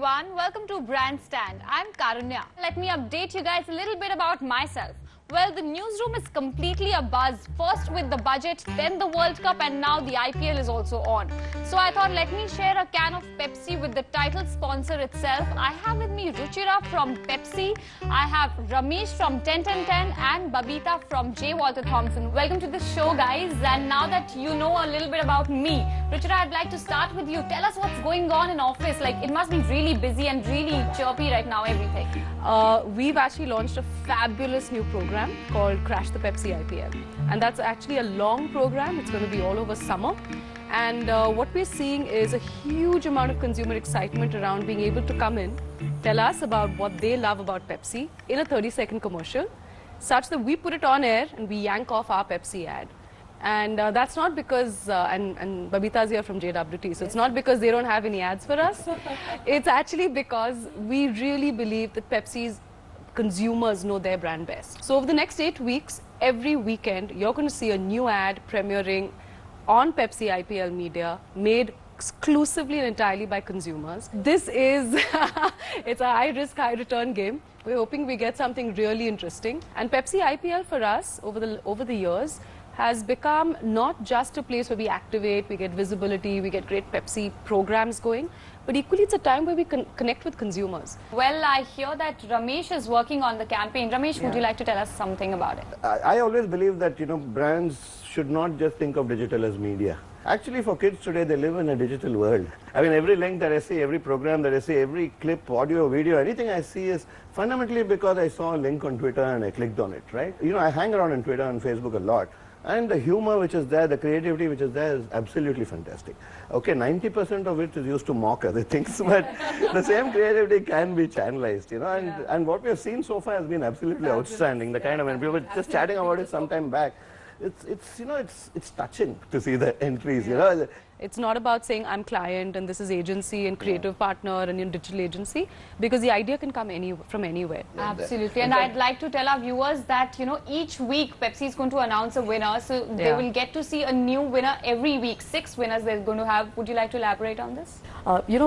everyone, welcome to Brand Stand. I'm Karunya. Let me update you guys a little bit about myself. Well, the newsroom is completely abuzz. First with the budget, then the World Cup, and now the IPL is also on. So I thought let me share a can of Pepsi with the title sponsor itself. I have with me Ruchira from Pepsi, I have Ramesh from 10-10-10 and Babita from J. Walter Thompson. Welcome to the show, guys. And now that you know a little bit about me, Ruchira, I'd like to start with you. Tell us what's going on in office. Like, it must be really busy and really chirpy right now, everything. We've actually launched a fabulous new program called Crash the Pepsi IPL. And that's actually a long program. It's going to be all over summer. And what we're seeing is a huge amount of consumer excitement around being able to come in, tell us about what they love about Pepsi in a 30-second commercial, such that we put it on air and we yank off our Pepsi ad. And that's not because, and Babita's here from JWT, so it's not because they don't have any ads for us. It's actually because we really believe that Pepsi's consumers know their brand best. So over the next 8 weeks, every weekend, you're going to see a new ad premiering on Pepsi IPL media, made exclusively and entirely by consumers. This is, it's a high-risk, high-return game. We're hoping we get something really interesting. And Pepsi IPL for us, over the years, has become not just a place where we activate, we get visibility, we get great Pepsi programs going, but equally it's a time where we can connect with consumers. Well, I hear that Ramesh is working on the campaign. Ramesh, would you like to tell us something about it? I always believe that, brands should not just think of digital as media. Actually, for kids today, they live in a digital world. I mean, every link that I see, every program that I see, every clip, audio, video, anything I see is fundamentally because I saw a link on Twitter and I clicked on it, right? I hang around on Twitter and Facebook a lot. And the humor which is there, the creativity which is there is absolutely fantastic. Okay, 90% of it is used to mock other things, but the same creativity can be channelized, and what we have seen so far has been absolutely outstanding. The kind of, when we were just chatting about it some time back, it's touching to see the entries, It's not about saying I'm client and this is agency and creative partner and digital agency, because the idea can come from anywhere. Absolutely. And I'd like to tell our viewers that, each week Pepsi is going to announce a winner. So they will get to see a new winner every week. 6 winners they're going to have. Would you like to elaborate on this?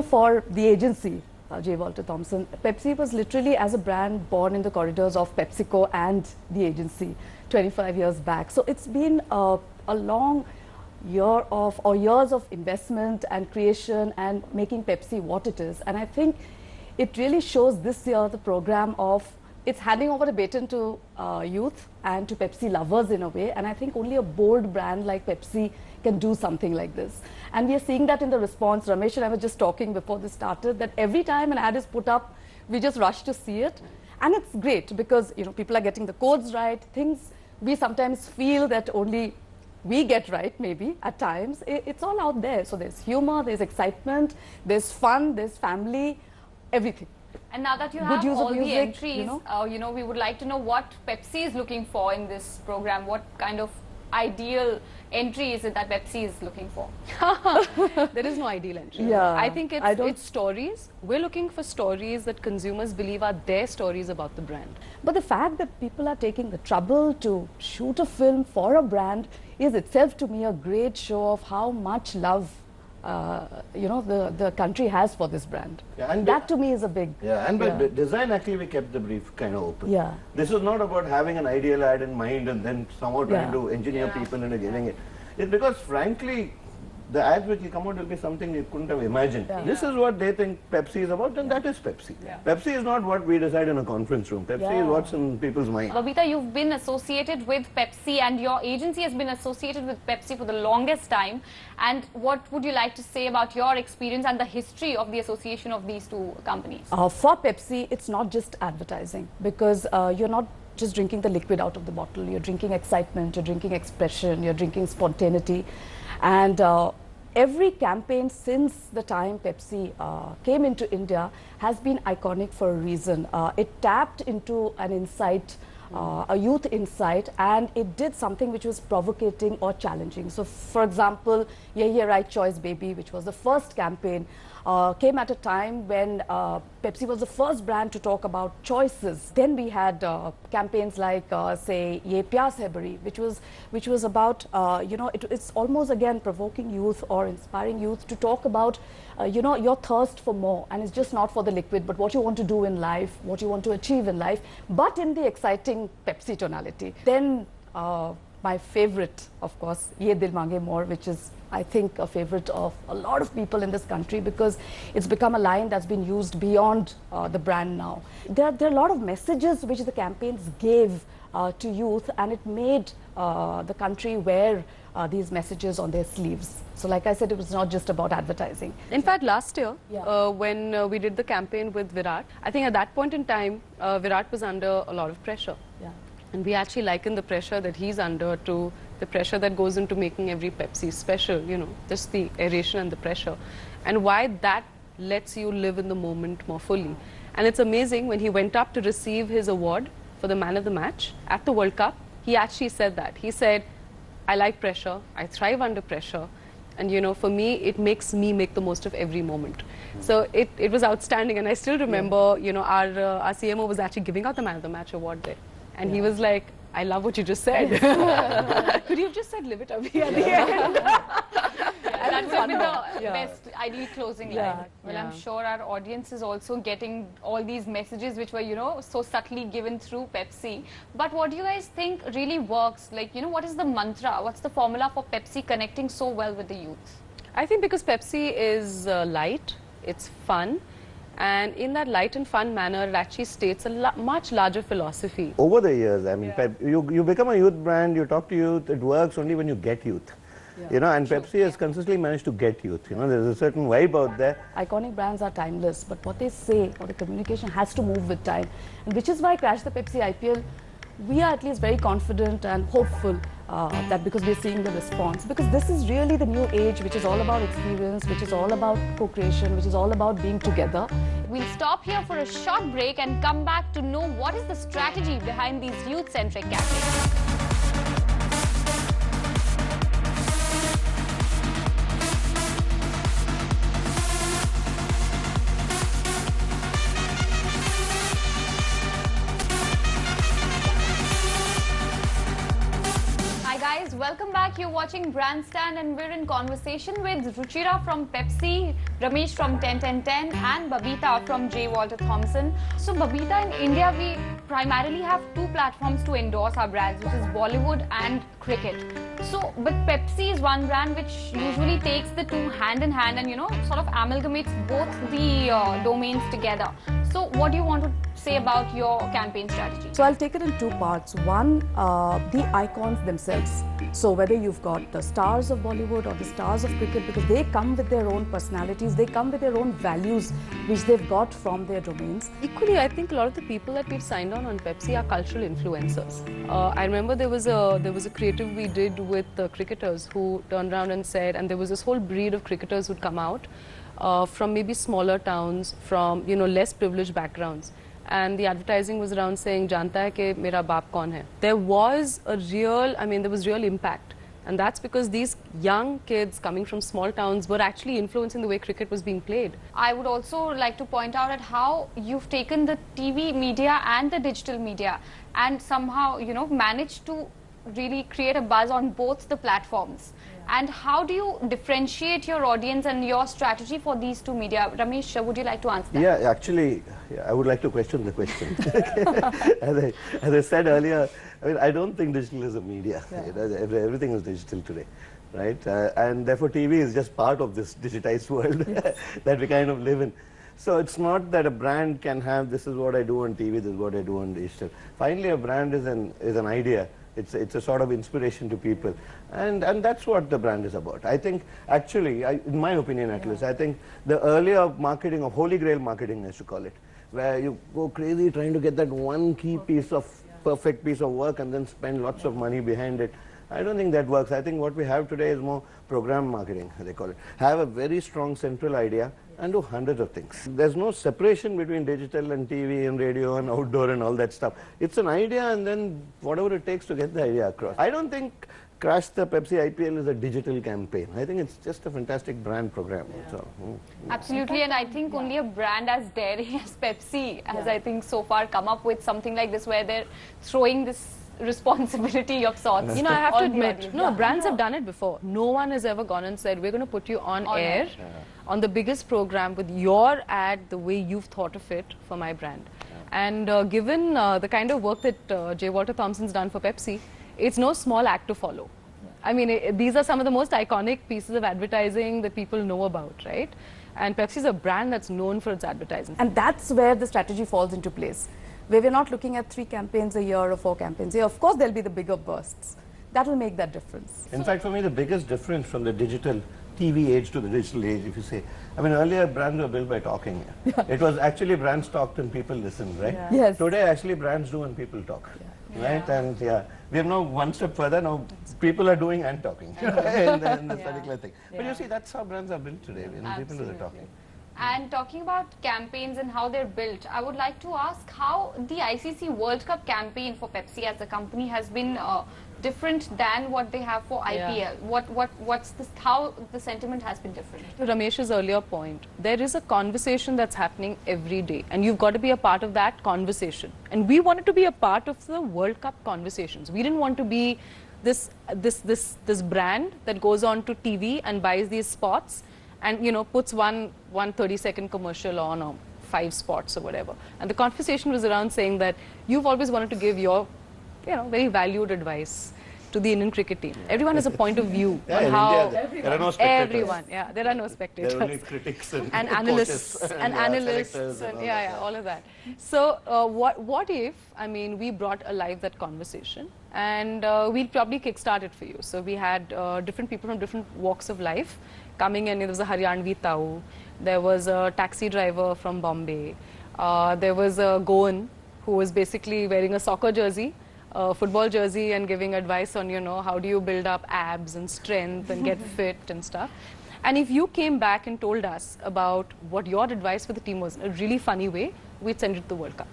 For the agency, J. Walter Thompson, Pepsi was literally as a brand born in the corridors of PepsiCo and the agency 25 years back. So it's been a long years of investment and creation and making Pepsi what it is. And I think it really shows this year the program of it's handing over the baton to youth and to Pepsi lovers in a way. And I think only a bold brand like Pepsi can do something like this. And we are seeing that in the response. Ramesh and I were just talking before this started that every time an ad is put up, we just rush to see it. And it's great because people are getting the codes right, things we sometimes feel that only we get right, maybe at times. It's all out there. So there's humor, there's excitement, there's fun, there's family, everything. And now that you have all the entries, we would like to know what Pepsi is looking for in this program. What kind of ideal entry is it that Pepsi is looking for? There is no ideal entry. Yeah, I think it's stories. We're looking for stories that consumers believe are their stories about the brand. But the fact that people are taking the trouble to shoot a film for a brand is itself to me a great show of how much love the country has for this brand. Yeah, and that to me is a big... Yeah, and by design actually we kept the brief kind of open. Yeah. This is not about having an ideal ad in mind and then somehow trying to engineer people into giving it. It's because frankly, the ads which will come out will be something you couldn't have imagined. Yeah. This is what they think Pepsi is about, and that is Pepsi. Yeah. Pepsi is not what we decide in a conference room. Pepsi is what's in people's mind. Babita, you've been associated with Pepsi and your agency has been associated with Pepsi for the longest time. And what would you like to say about your experience and the history of the association of these two companies? For Pepsi, it's not just advertising, because you're not just drinking the liquid out of the bottle. You're drinking excitement, you're drinking expression, you're drinking spontaneity. And every campaign since the time Pepsi came into India has been iconic for a reason. It tapped into an insight, a youth insight, and it did something which was provocating or challenging. So, for example, Yeah, Right Choice Baby, which was the first campaign, came at a time when Pepsi was the first brand to talk about choices. Then we had campaigns like, say, Ye Pyas Hai Badi, which was about, it's almost again provoking youth or inspiring youth to talk about, your thirst for more. And it's just not for the liquid, but what you want to do in life, what you want to achieve in life, but in the exciting Pepsi tonality. Then my favorite, of course, Ye Dil Mange More, which is, I think, a favorite of a lot of people in this country because it's become a line that's been used beyond the brand now. There are a lot of messages which the campaigns gave to youth, and it made the country wear these messages on their sleeves. So like I said, it was not just about advertising. In fact, last year, Yeah. when we did the campaign with Virat, I think at that point in time, Virat was under a lot of pressure. Yeah. And we actually liken the pressure that he's under to the pressure that goes into making every Pepsi special, just the aeration and the pressure. And why that lets you live in the moment more fully. And it's amazing, when he went up to receive his award for the man of the match at the World Cup, he actually said that. He said, I like pressure, I thrive under pressure. And for me, it makes me make the most of every moment. So it was outstanding. And I still remember, our CMO was actually giving out the man of the match award there. And he was like, I love what you just said. Could you have just said live it Abhi at the end? That would have been the best, ideal closing Yeah. line. Well, I'm sure our audience is also getting all these messages which were, so subtly given through Pepsi. But what do you guys think really works? Like, what is the mantra? What's the formula for Pepsi connecting so well with the youth? I think because Pepsi is light, it's fun. And in that light and fun manner, it actually states a much larger philosophy. Over the years, I mean, you become a youth brand, you talk to youth, it works only when you get youth. And Pepsi has consistently managed to get youth. There's a certain vibe out there. Iconic brands are timeless, but what they say or the communication has to move with time. And which is why Crash the Pepsi IPL, we are at least very confident and hopeful that because we're seeing the response. Because this is really the new age, which is all about experience, which is all about co-creation, which is all about being together. We'll stop here for a short break and come back to know what is the strategy behind these youth-centric campaigns. Welcome back. You're watching Brandstand and we're in conversation with Ruchira from Pepsi, Ramesh from 101010 and Babita from J. Walter Thompson. So Babita, in India we primarily have two platforms to endorse our brands, which is Bollywood and cricket. So, but Pepsi is one brand which usually takes the two hand in hand and sort of amalgamates both the domains together. So what do you want to say about your campaign strategy? So I'll take it in two parts. One, the icons themselves. So whether you've got the stars of Bollywood or the stars of cricket, because they come with their own personalities, they come with their own values, which they've got from their domains. Equally, I think a lot of the people that we've signed on Pepsi are cultural influencers. I remember there was a creative we did with cricketers who turned around and said, and there was this whole breed of cricketers who'd come out from maybe smaller towns, from less privileged backgrounds. And the advertising was around saying, "Janta hai ke mera baap kaun hai." There was real impact. And that's because these young kids coming from small towns were actually influencing the way cricket was being played. I would also like to point out at how you've taken the TV media and the digital media and somehow, managed to really create a buzz on both the platforms. And how do you differentiate your audience and your strategy for these two media? Ramesh, would you like to answer that? Yeah, actually, I would like to question the question. As I said earlier, I don't think digital is a media. Everything is digital today, right? And therefore, TV is just part of this digitized world that we kind of live in. So it's not that a brand can have, this is what I do on TV, this is what I do on digital. Finally, a brand is an idea. It's a sort of inspiration to people, and that's what the brand is about. I think, actually, in my opinion at least, I think the earlier marketing of Holy Grail marketing, I used to call it, where you go crazy trying to get that one key piece of perfect piece of work and then spend lots of money behind it. I don't think that works. I think what we have today is more program marketing, they call it. Have a very strong central idea and do hundreds of things. There's no separation between digital and TV and radio and outdoor and all that stuff. It's an idea and then whatever it takes to get the idea across. I don't think Crash the Pepsi IPL is a digital campaign. I think it's just a fantastic brand program. So, Absolutely, and I think only a brand as daring as Pepsi has, I think, so far come up with something like this, where they're throwing this responsibility of sorts. You know, I have to on the admit, audience. no, brands have done it before. No one has ever gone and said, we're going to put you on air on the biggest program with your ad the way you've thought of it for my brand. And given the kind of work that J. Walter Thompson's done for Pepsi, it's no small act to follow. I mean, these are some of the most iconic pieces of advertising that people know about, right? And Pepsi is a brand that's known for its advertising. And that's where the strategy falls into place, where we're not looking at 3 campaigns a year or 4 campaigns a year. Of course, there'll be the bigger bursts. That will make that difference. in fact, for me, the biggest difference from the digital TV age to the digital age, if you say, I mean, earlier brands were built by talking. It was actually brands talked and people listened, right? Yes. Today, actually, brands do and people talk, right? And we have now one step further. Now, people are doing and talking in this particular thing. But you see, that's how brands are built today. You know, people do the talking. And talking about campaigns and how they're built, I would like to ask how the ICC World Cup campaign for Pepsi as a company has been different than what they have for IPL. What's this? How the sentiment has been different? To Ramesh's earlier point, there is a conversation that's happening every day, and you've got to be a part of that conversation. And we wanted to be a part of the World Cup conversations. We didn't want to be this brand that goes on to TV and buys these spots and, you know, puts one 30-second commercial on, or 5 spots or whatever. And the conversation was around saying that you've always wanted to give your, you know, very valued advice to the Indian cricket team. Everyone has a point of view on in how India, there are no spectators. there are no spectators. There are only critics and analysts coaches and analysts selectors and all all of that. So what if, I mean, we brought alive that conversation, and we'll probably kickstart it for you. So we had different people from different walks of life coming in. There was a Haryanvi Tau, there was a taxi driver from Bombay, there was a Goan who was basically wearing a soccer jersey, football jersey, and giving advice on, you know, how do you build up abs and strength and get fit and stuff. And if you came back and told us about what your advice for the team was in a really funny way, we'd send it to the World Cup.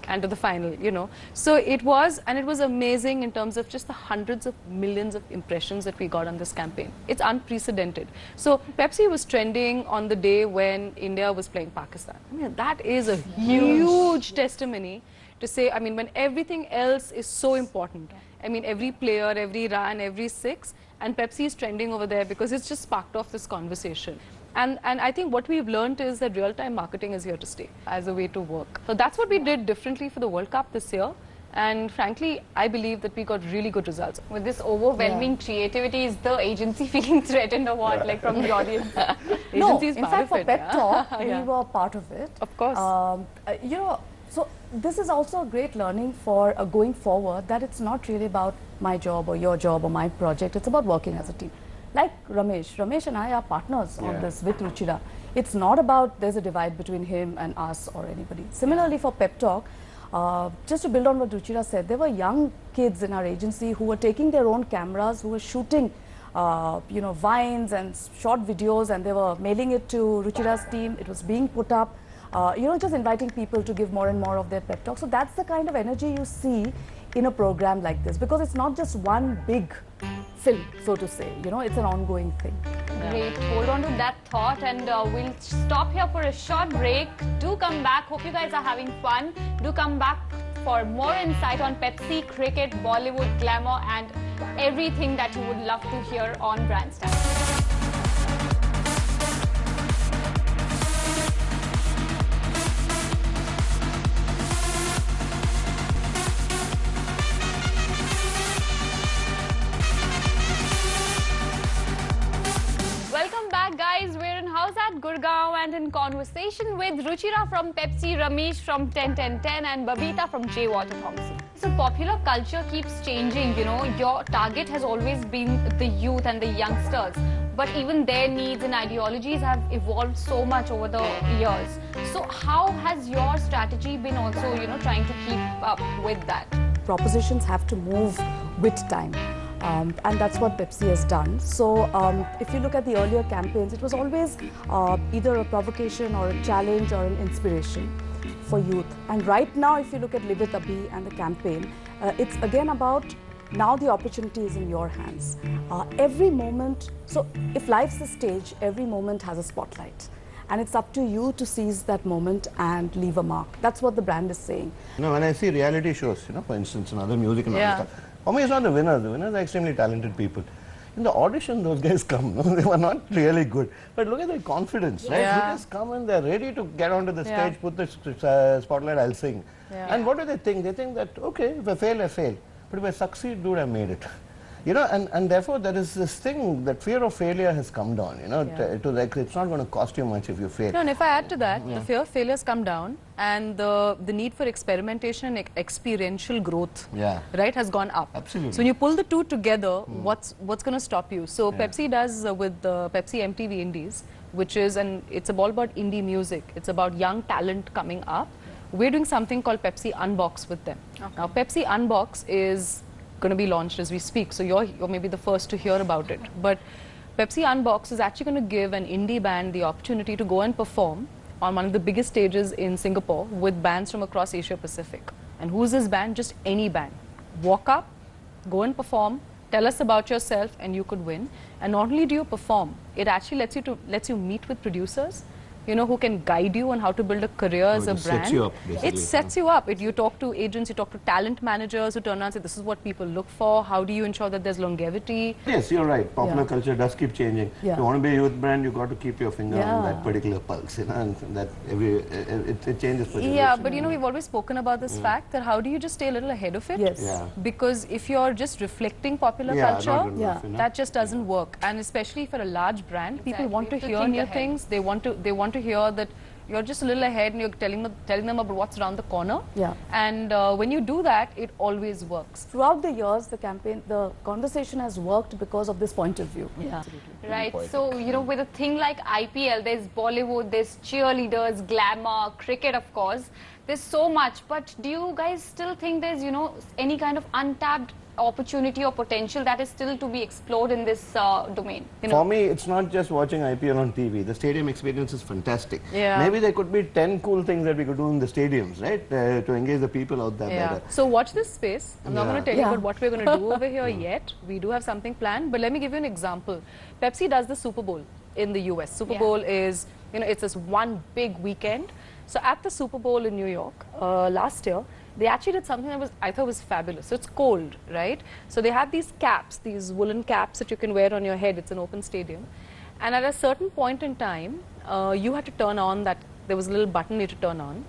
And to the final, you know. So it was amazing in terms of just the hundreds of millions of impressions that we got on this campaign. It's unprecedented. So Pepsi was trending on the day when India was playing Pakistan. I mean, that is a huge testimony to say, I mean, when everything else is so important. I mean, every player, every run, every 6, and Pepsi is trending over there because it's just sparked off this conversation. And I think what we've learned is that real-time marketing is here to stay as a way to work. So that's what we did differently for the World Cup this year. And frankly, I believe that we got really good results. With this overwhelming creativity, is the agency feeling threatened or what, like from the audience? No, Agency is in part fact, of for it, Pep Talk, Yeah. we were part of it. Of course. You know, so this is also a great learning for going forward, that it's not really about my job or your job or my project. It's about working as a team. Like Ramesh and I are partners on this with Ruchira. It's not about there's a divide between him and us or anybody. Similarly for Pep Talk, just to build on what Ruchira said, there were young kids in our agency who were taking their own cameras, who were shooting you know, vines and short videos, and they were mailing it to Ruchira's team. It was being put up, you know, just inviting people to give more and more of their pep talk. So that's the kind of energy you see in a program like this, because it's not just one big film, so to say, you know, it's an ongoing thing. Great. Hold on to that thought, and we'll stop here for a short break. Do come back. Hope you guys are having fun. Do come back for more insight on Pepsi, cricket, Bollywood, glamour, and everything that you would love to hear on Brandstand. Welcome back, guys. We're in house at Gurgaon and in conversation with Ruchira from Pepsi, Ramesh from 10-10-10, and Babita from J. Walter Thompson. So popular culture keeps changing, you know. Your target has always been the youth and the youngsters, but even their needs and ideologies have evolved so much over the years. So how has your strategy been also, you know, trying to keep up with that? Propositions have to move with time. And that's what Pepsi has done. So if you look at the earlier campaigns, it was always either a provocation or a challenge or an inspiration for youth. And right now, if you look at Live It Abhi and the campaign, it's again about Now the opportunity is in your hands. Every moment, so if life's a stage, every moment has a spotlight. And it's up to you to seize that moment and leave a mark. That's what the brand is saying. You know, when I see reality shows, you know, for instance, in other music and all Yeah. that stuff, for me it's not the winners. The winners are extremely talented people. In the audition, those guys come, no? They were not really good. But look at their confidence, right? Yeah. They just come and they're ready to get onto the Yeah. stage, put the spotlight, I'll sing. Yeah. And what do they think? They think that, okay, if I fail, I fail. But if I succeed, dude, I made it. You know, and therefore there is this thing that fear of failure has come down, you know, to like, it's not going to cost you much if you fail. No, and if I add to that, the fear of failure has come down, and the need for experimentation and experiential growth, right, has gone up. Absolutely. So when you pull the two together, what's going to stop you? So Pepsi does with the Pepsi MTV Indies, which is, and it's all about indie music. It's about young talent coming up. We're doing something called Pepsi Unbox with them. Okay. Now, Pepsi Unbox is going to be launched as we speak, so you're maybe the first to hear about it. But Pepsi Unbox is actually going to give an indie band the opportunity to go and perform on one of the biggest stages in Singapore with bands from across Asia Pacific. And who's this band? Just any band. Walk up, go and perform, tell us about yourself, and you could win. And not only do you perform, it actually lets you meet with producers, you know, who can guide you on how to build a career as a brand. Sets you up, basically. It sets you up. You talk to agents, you talk to talent managers who turn around and say, this is what people look for. How do you ensure that there's longevity? Yes, you're right. Popular culture does keep changing. Yeah. If you want to be a youth brand, you got to keep your finger on that particular pulse, you know, and that it changes for Yeah, but you know, we've always spoken about this fact that how do you just stay a little ahead of it? Yes. Yeah. Because if you're just reflecting popular not culture, good enough, you know. that just doesn't work. And especially for a large brand, people want to You have to hear think new ahead. things. They want to hear that you're just a little ahead and you're telling them about what's around the corner. Yeah. And when you do that, it always works. Throughout the years, the conversation has worked because of this point of view. Yeah. Right, so you know, with a thing like IPL, there's Bollywood, there's cheerleaders, glamour, cricket, of course. There's so much, but do you guys still think there's, you know, any kind of untapped opportunity or potential that is still to be explored in this domain? You know? For me, it's not just watching IPL on TV. The stadium experience is fantastic. Yeah. Maybe there could be 10 cool things that we could do in the stadiums, right? To engage the people out there better. So watch this space. I'm not going to tell you Yeah. about what we're going to do over here yet. We do have something planned, but let me give you an example. Pepsi does the Super Bowl in the US. Super Bowl is, you know, it's this one big weekend. So at the Super Bowl in New York last year, they actually did something that I thought was fabulous. So it's cold, right? So they had these caps, these woolen caps that you can wear on your head. It's an open stadium. And at a certain point in time, you had to turn on that, there was a little button you had to turn on.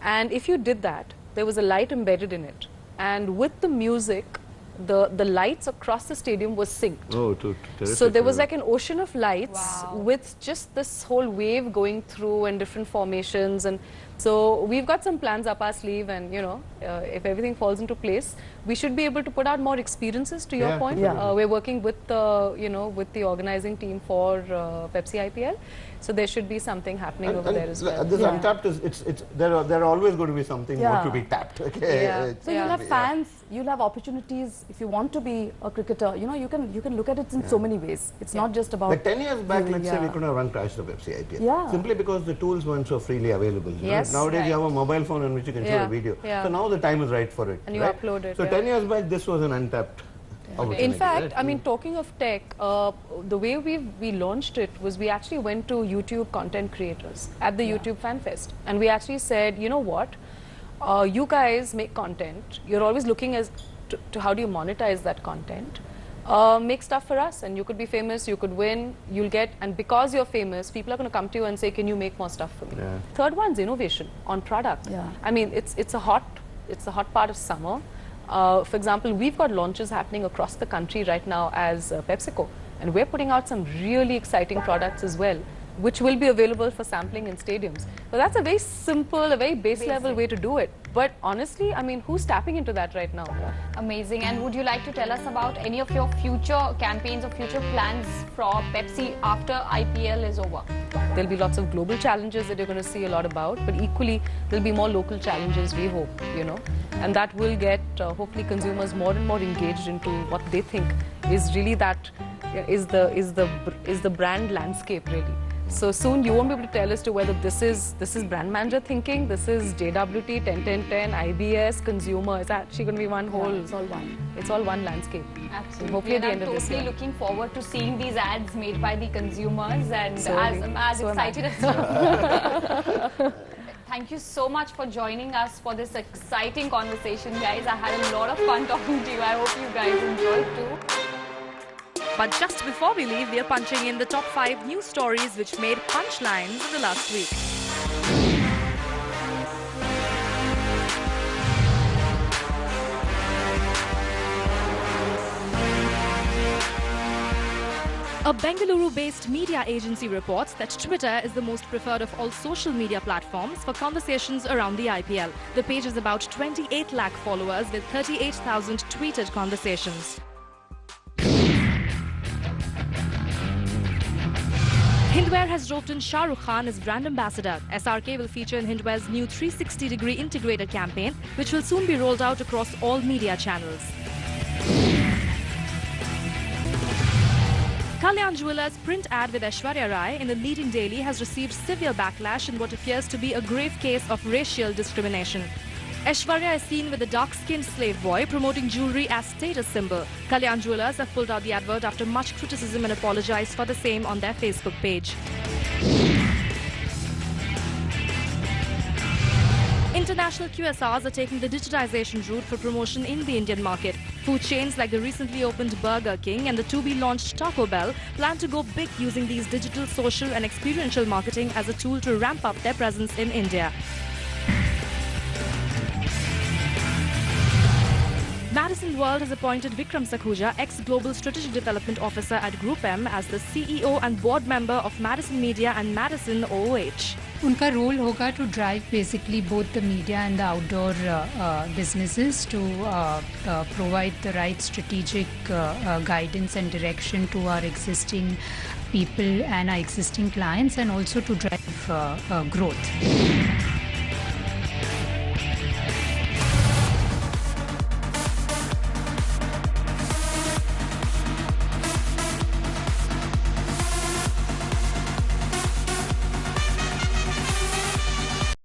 And if you did that, there was a light embedded in it. And with the music, the lights across the stadium was synced. Oh, terrific. So there was like an ocean of lights with just this whole wave going through and different formations. And so we've got some plans up our sleeve, and you know, if everything falls into place, we should be able to put out more experiences, to your point. Yeah. We're working with the, you know, with the organizing team for Pepsi IPL. So there should be something happening over there as well. This untapped is, there are always going to be something more to be tapped. Okay. Yeah. So you'll have fans, you'll have opportunities. If you want to be a cricketer, you know, you can look at it in so many ways. It's not just about. Like 10 years back, let's say we Yeah. could have run Crash the Pepsi IPL. Yeah. Simply because the tools weren't so freely available. You know? Yes. Nowadays you have a mobile phone on which you can shoot a video. Yeah. So now the time is right for it. And you right? upload it, So 10 years back, this was an untapped opportunity. In fact, right? I mean, talking of tech, the way we launched it was we actually went to YouTube content creators at the YouTube Fan Fest. And we actually said, you know what, you guys make content. You're always looking as to how do you monetize that content. Make stuff for us, and you could be famous, you could win, you'll get, and because you're famous, people are going to come to you and say, can you make more stuff for me? Yeah. Third one's innovation on product. Yeah. I mean, it's a hot part of summer. For example, we've got launches happening across the country right now as PepsiCo, and we're putting out some really exciting products as well, which will be available for sampling in stadiums. So that's a very simple, a very base level way to do it. But honestly, I mean, who's tapping into that right now? Amazing. And would you like to tell us about any of your future campaigns or future plans for Pepsi after IPL is over? There'll be lots of global challenges that you're going to see a lot about, but equally there'll be more local challenges, we hope, you know, and that will get hopefully consumers more and more engaged into what they think is really that is the brand landscape really. So soon you won't be able to tell as to whether this is brand manager thinking, this is JWT, 10-10-10, IBS, consumer. It's actually going to be one whole. It's all one. It's all one landscape. Absolutely. Hopefully at the And end I'm of this year. totally looking forward to seeing these ads made by the consumers, and So I'm as so am I. excited as you. Thank you so much for joining us for this exciting conversation, guys. I had a lot of fun talking to you. I hope you guys enjoyed too. But just before we leave, we are punching in the top 5 news stories which made punchlines in the last week. A Bengaluru-based media agency reports that Twitter is the most preferred of all social media platforms for conversations around the IPL. The page has about 28 lakh followers with 38,000 tweeted conversations. Hindware has roped in Shah Rukh Khan as brand ambassador. SRK will feature in Hindware's new 360-degree integrated campaign, which will soon be rolled out across all media channels. Kalyan Jewellers' print ad with Aishwarya Rai in the leading daily has received severe backlash in what appears to be a grave case of racial discrimination. Aishwarya is seen with a dark-skinned slave boy promoting jewellery as status symbol. Kalyan Jewellers have pulled out the advert after much criticism and apologized for the same on their Facebook page. International QSRs are taking the digitization route for promotion in the Indian market. Food chains like the recently opened Burger King and the to-be-launched Taco Bell plan to go big using these digital, social and experiential marketing as a tool to ramp up their presence in India. Madison World has appointed Vikram Sakhuja, ex-Global Strategic Development Officer at Group M, as the CEO and board member of Madison Media and Madison OOH. उनका role होगा to drive basically both the media and the outdoor businesses to provide the right strategic guidance and direction to our existing people and our existing clients, and also to drive growth.